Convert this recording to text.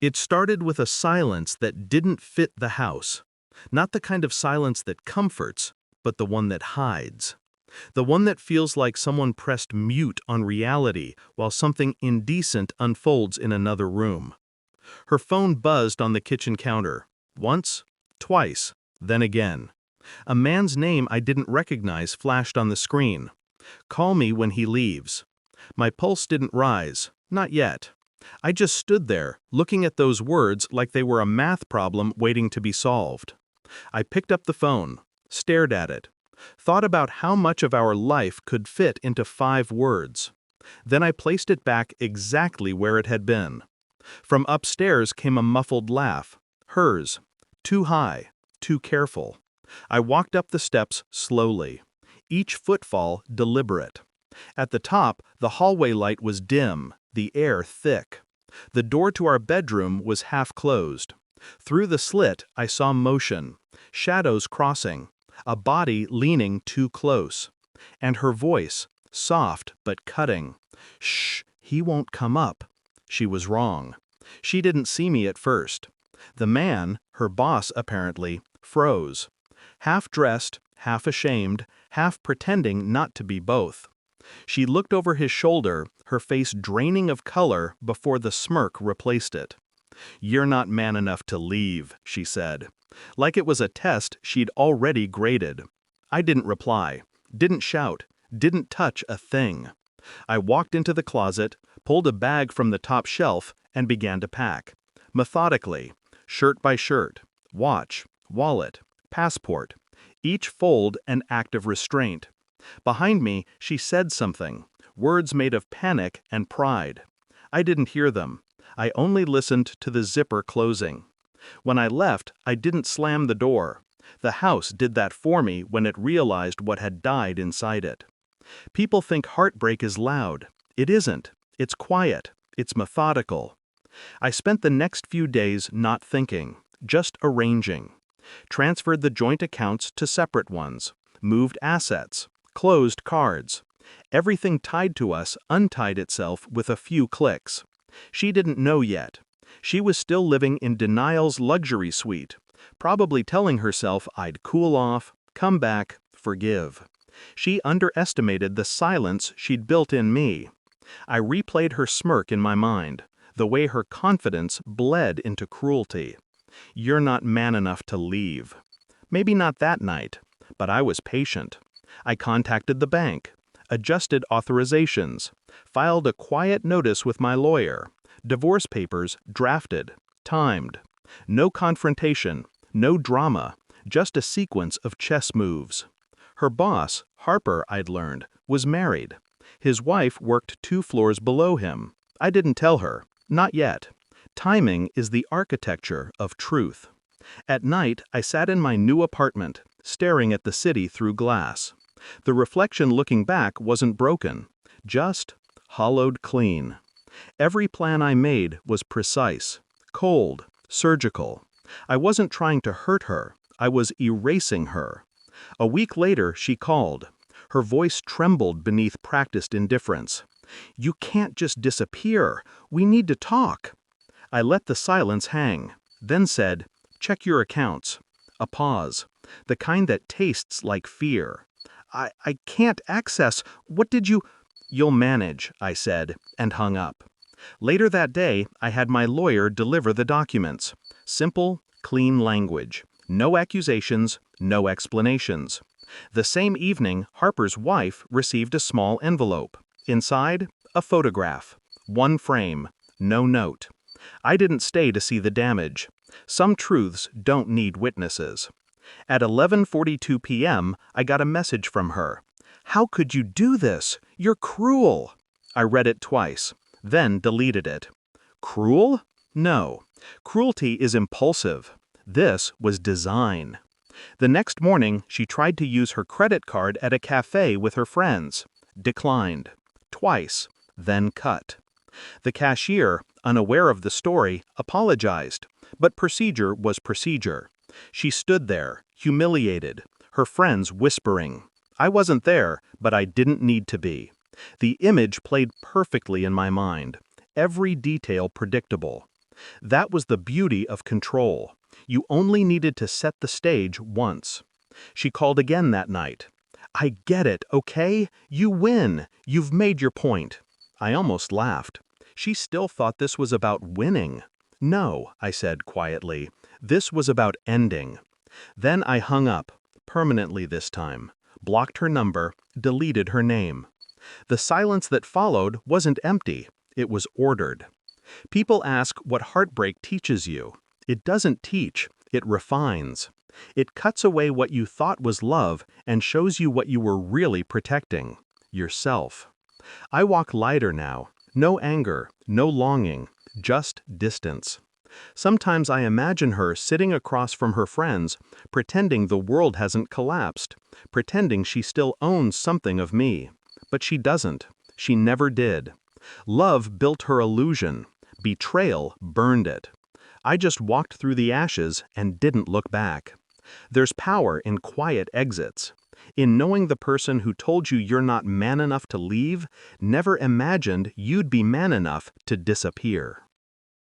It started with a silence that didn't fit the house. Not the kind of silence that comforts, but the one that hides. The one that feels like someone pressed mute on reality while something indecent unfolds in another room. Her phone buzzed on the kitchen counter. Once, twice, then again. A man's name I didn't recognize flashed on the screen. Call me when he leaves. My pulse didn't rise, not yet. I just stood there, looking at those words like they were a math problem waiting to be solved. I picked up the phone, stared at it, thought about how much of our life could fit into 5 words. Then I placed it back exactly where it had been. From upstairs came a muffled laugh, hers, too high, too careful. I walked up the steps slowly, each footfall deliberate. At the top, the hallway light was dim, the air thick. The door to our bedroom was half closed. Through the slit, I saw motion, shadows crossing, a body leaning too close. And her voice, soft but cutting. "Shh, he won't come up." She was wrong. She didn't see me at first. The man, her boss apparently, froze. Half dressed, half ashamed, half pretending not to be both. She looked over his shoulder, her face draining of color before the smirk replaced it. "You're not man enough to leave," she said. Like it was a test she'd already graded. I didn't reply, didn't shout, didn't touch a thing. I walked into the closet, pulled a bag from the top shelf, and began to pack. Methodically, shirt by shirt, watch, wallet, passport, each fold an act of restraint. Behind me, she said something, words made of panic and pride. I didn't hear them. I only listened to the zipper closing. When I left, I didn't slam the door. The house did that for me when it realized what had died inside it. People think heartbreak is loud. It isn't. It's quiet. It's methodical. I spent the next few days not thinking, just arranging. Transferred the joint accounts to separate ones, moved assets, closed cards. Everything tied to us untied itself with a few clicks. She didn't know yet. She was still living in denial's luxury suite, probably telling herself I'd cool off, come back, forgive. She underestimated the silence she'd built in me. I replayed her smirk in my mind, the way her confidence bled into cruelty. "You're not man enough to leave." Maybe not that night, but I was patient. I contacted the bank, adjusted authorizations, filed a quiet notice with my lawyer, divorce papers drafted, timed. No confrontation, no drama, just a sequence of chess moves. Her boss, Harper, I'd learned, was married. His wife worked 2 floors below him. I didn't tell her, not yet. Timing is the architecture of truth. At night, I sat in my new apartment, staring at the city through glass. The reflection looking back wasn't broken, just hollowed clean. Every plan I made was precise, cold, surgical. I wasn't trying to hurt her, I was erasing her. A week later, she called. Her voice trembled beneath practiced indifference. "You can't just disappear. We need to talk." I let the silence hang, then said, "Check your accounts." A pause, the kind that tastes like fear. I can't access. What did you—" "You'll manage," I said, and hung up. Later that day, I had my lawyer deliver the documents. Simple, clean language. No accusations, no explanations. The same evening, Harper's wife received a small envelope. Inside, a photograph. 1 frame. No note. I didn't stay to see the damage. Some truths don't need witnesses. At 11:42 p.m., I got a message from her. "How could you do this? You're cruel." I read it twice, then deleted it. Cruel? No. Cruelty is impulsive. This was design. The next morning, she tried to use her credit card at a cafe with her friends. Declined. Twice. Then cut. The cashier, unaware of the story, apologized, but procedure was procedure. She stood there, humiliated, her friends whispering. I wasn't there, but I didn't need to be. The image played perfectly in my mind, every detail predictable. That was the beauty of control. You only needed to set the stage once. She called again that night. "I get it, okay? You win. You've made your point." I almost laughed. She still thought this was about winning. "No," I said quietly. "This was about ending." Then I hung up, permanently this time, blocked her number, deleted her name. The silence that followed wasn't empty, it was ordered. People ask what heartbreak teaches you. It doesn't teach, it refines. It cuts away what you thought was love and shows you what you were really protecting: yourself. I walk lighter now. No anger, no longing, just distance. Sometimes I imagine her sitting across from her friends, pretending the world hasn't collapsed, pretending she still owns something of me. But she doesn't. She never did. Love built her illusion. Betrayal burned it. I just walked through the ashes and didn't look back. There's power in quiet exits. In knowing the person who told you you're not man enough to leave never imagined you'd be man enough to disappear.